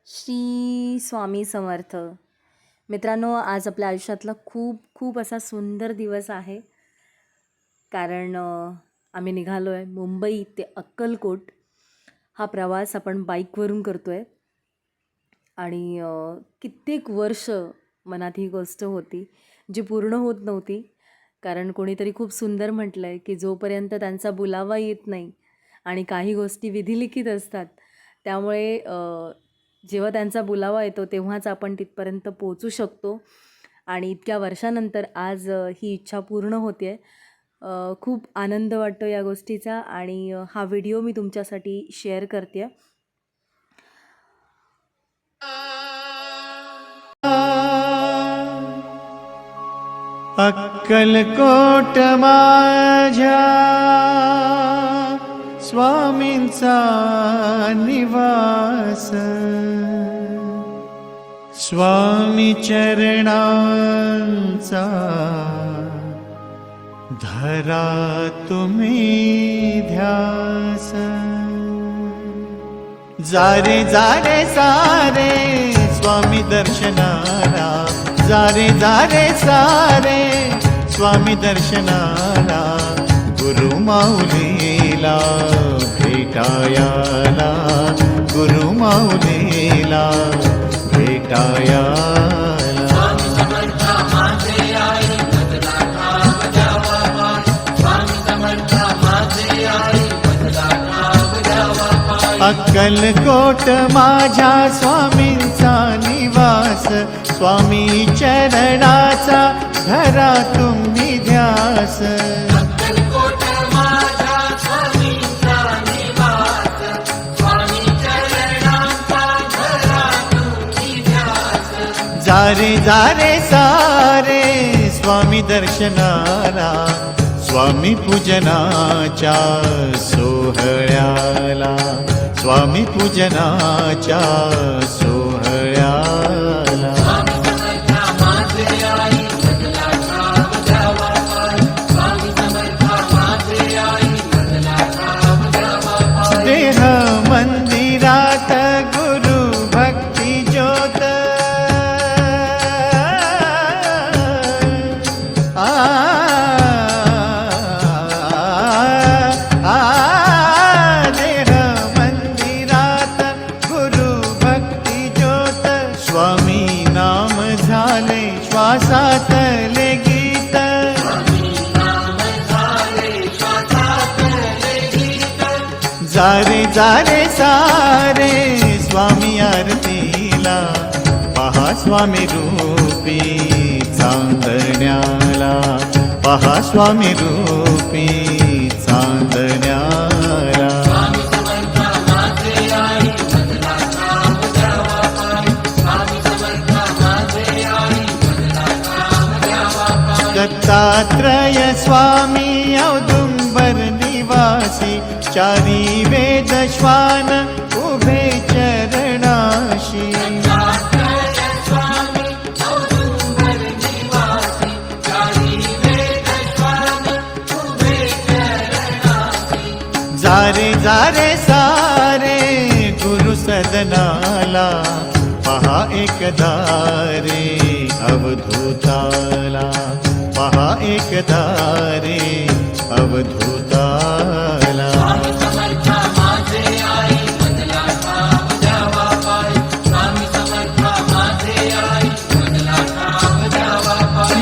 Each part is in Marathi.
श्री स्वामी समर्थ. मित्रांनो, आज आपल्या आयुष्यातला खूप खूप असा सुंदर दिवस आहे. कारण आम्ही निघालो आहे मुंबई ते अक्कलकोट. हा प्रवास आपण बाईकवरून करतो आहे आणि कित्येक वर्ष मनात ही गोष्ट होती जी पूर्ण होत नव्हती. कारण कोणीतरी खूप सुंदर म्हटलं आहे की जोपर्यंत त्यांचा बुलावा येत नाही आणि काही गोष्टी विधिलिखित असतात, त्यामुळे जेव्हा त्यांचा बुलावा येतो तेव्हाच आपण तिथपर्यंत पोचू शकतो. आणि इतक्या वर्षानंतर आज ही इच्छा पूर्ण होते आहे. खूप आनंद वाटतो या गोष्टीचा आणि हा व्हिडिओ मी तुमच्यासाठी शेअर करते आहे. अक्कलकोट माझ्या स्वामींचा निवास, स्वामी चरणांचा धरा तुम्ही ध्यास. जारे जारे सारे स्वामी दर्शनाला, जारे जारे सारे स्वामी दर्शनाला, गुरु माऊलीला भेटायाला, गुरु माऊलीला भेटायाला. अक्कलकोट माझ्या स्वामींचा निवास, स्वामी चरणाचा धरा तुम्ही ध्यास. अक्कलकोट माझ्या स्वामींचा निवास, स्वामी चरणाचा धरा तुम्ही ध्यास. जारे जारे सारे स्वामी दर्शनाला, स्वामी पूजनाच्या सोहळ्याला, स्वामी पूजनाच्या सोहळ्याला. देह मंदिरात गुरु भक्ती ज्योत, देह मंदिरात गुरु भक्ती ज्योत. स्वामी नाम झाले श्वासातले गीत, जारे जारे सारे स्वामी आरतीला, पहा स्वामी रूपी चांदण्याला, पहा स्वामी रूपी चांदण्याला. दत्तात्रय स्वामी औदुंबर निवासी, चारी वेद श्वान उभे चरणाशी. जारे जारे सारे गुरु सदनाला, पहा एकदा रे अवधूताला, पहा एकदा रे अवधूताला.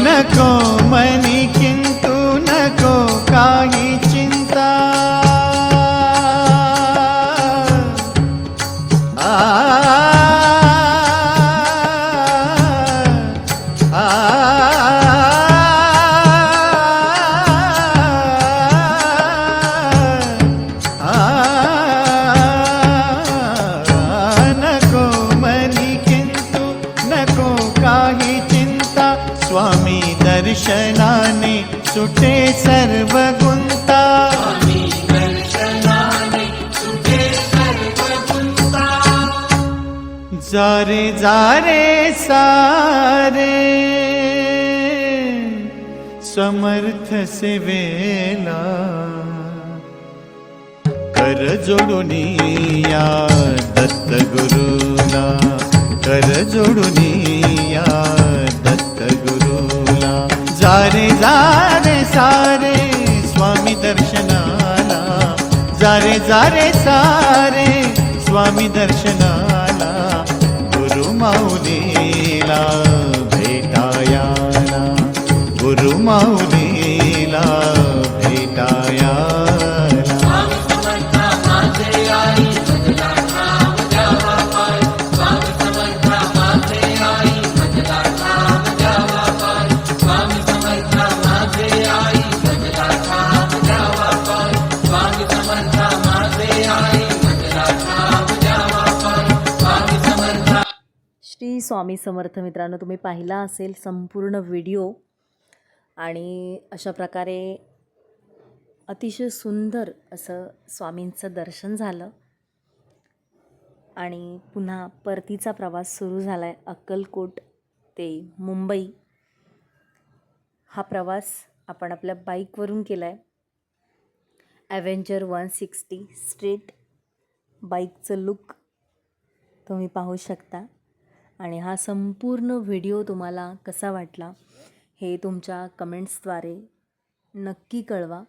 नको मनी किंतु नको काही चिंता, नको मनी किंतु नको काही चिंता. स्वामी दर्शनाने सुटे सर्व गुंता, जारे जारे सारे समर्थ सेवेला, कर जोडून या दत्त गुरुला. कर जोडून या दत्त गुरुला. जा रे सारे स्वामी दर्शनाला. जा रे सारे स्वामी दर्शनाला. गुरु माऊलीला भेटायाला. गुरु माऊलीला भेटायाला. स्वामी समर्थ माझे आई भजला नाम द्यावा पाय. स्वामी समर्थ माझे आई भजला नाम द्यावा पाय. स्वामी समर्थ माझे आई भजला नाम द्यावा पाय. स्वामी समर्थ माझे आई भजला नाम द्यावा पाय. स्वामी समर्थ. श्री स्वामी समर्थ. मित्रांनो, तुम्ही पाहिला असेल संपूर्ण व्हिडिओ आणि अशा प्रकारे अतिशय सुंदर असं स्वामींचं दर्शन झालं आणि पुन्हा परतीचा प्रवास सुरू झाला आहे. अक्कलकोट ते मुंबई हा प्रवास आपण आपल्या बाईकवरून केला आहे. ॲव्हेंजर 160 स्ट्रेट बाईकचं लुक तुम्ही पाहू शकता. आणि हा संपूर्ण व्हिडिओ तुम्हाला कसा वाटला हे तुमच्या कमेंट्सद्वारे नक्की कळवा.